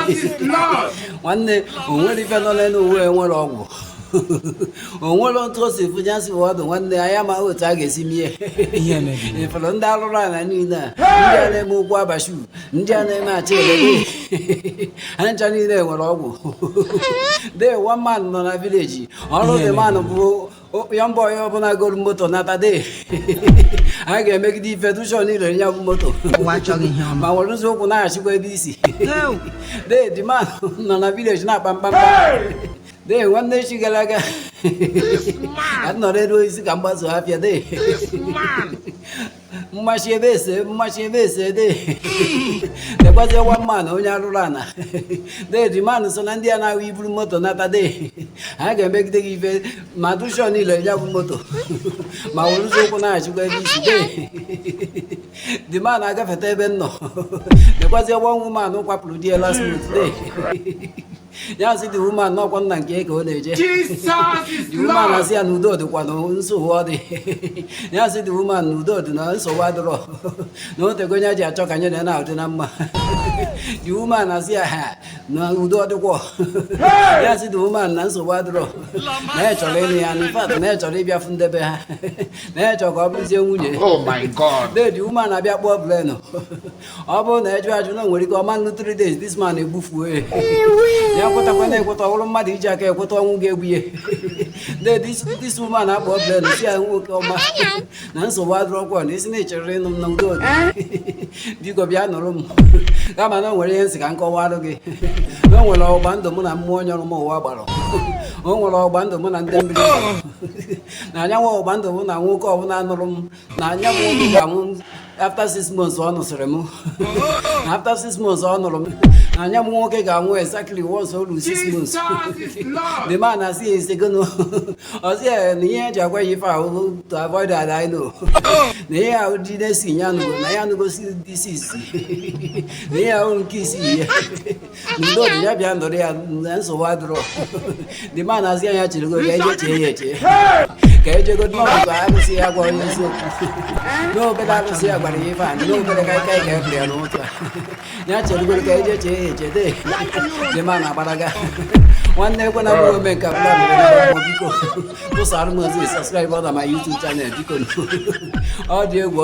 is Lord. Nwanne onwere ife nọ n'elu uwe nwere ọgwụ. Onwere otu o si fụnyasị ọdụ nwanne anyị ama otu a ga-esi mie. Ịfụrụ ndị alụrụ ala niile a, ndị a na-eme ụkwụ abashu, ndị a na-eme achị elele. Ha ncha niile nwere ọgwụ. Dee one man nọ na vileji, ọrụ dị man bụ young boy ọbụla goro moto nata dee. A ga-emegide ife dushọn niile ya bụ moto. Ma nwere ụzọ ụkwụ na-achịkwa ebe isi. Dee dị man nọ na vileji na-akpa mkpamkpa. Dee nwanne echi gara aga anọrọ elu isi ka mgbaso afịa dee mmachi ebe ese dee dekwazie nwa mmanụ onye arụrụ ana dee dị manụ so na ndị a na-ahụ iburu moto nata dee ha ga-emegide gị ife ma dushọn niile ya bụ moto ma were ụzọ ụkwụ na-achịkwa ebe isi dee dị manụ agafeta ebe nnọ dekwazie nwa nwu manụ kwapụrụ di last month dee ya sị dị woman n'ọkwa nna nke ka ọ na-eje dị woman asị ya na udo dịkwa na nsogbu ọ dị ya sị dị woman na udo dị na nsogbu adịrọ na otego onye ji achọ ka nye na na-adị na mma dị woman asị ya ha na udo dịkwa ya sị dị woman na nsogbu adịrọ na ya chọrọ ịnụ ya na ifat na ya chọrọ ịbịa fụ ndebe ha na ya chọrọ ka ọ bụrụzie nwunye dị woman abịa kpọọ blenụ ọ bụrụ na eju ajụ na nwere ike ọma nụ 3 days this man egbufuo ya kwetakwa na-ekweta ọrụ mmadụ iji aka ekweta ọnwụ ga-egbu ya this woman akpọ blen si ya nwoke ọma na nsogbu adịrọkwa na isi na-echere ịnụ m na udo biko bịa nụrụ m kama na o nwere ihe nsị ka nkọwarụ gị na o nwere ọgba ndụ mụ na mmụọ onye ọrụ m ụwa gbara o nwere ọgba ndụ mụ na ndị mmiri na anya nwe ọgba ndụ mụ na nwoke ọbụla nụrụ m na anya m nwoke ga-anwụ after 6 months ọ nụsịrị m after 6 months ọ nụrụ m na anya m nwoke ga-anwụ exactly once o ruru 6 months the man asị ya isegono ọsị ya na ihe eji agwa ya ife ahụ to avoid that I know na ihe ahụ dị na-esi ya nụgo na ya nụgo si dị isi na ihe ahụ nke isi ya na udo dị ya bịa ndụrụ ya na nsogbu adịrọ the man asị ya chịrịgo ka eje chee ya eche ka ejegodi n'ọgụ arụsị ya gwa onye eziokwu n'obere arụsị ya gwara ya ife a n'obere ka ike ga-ebere ya n'ụtụ a ya cherugoro ka eje chee ya eche dee dị ma na-agbaraga nwanne ekwe na mụ ome nke abụla mere biko tụsara m ozi subscribe na my YouTube channel biko ọ dị egwu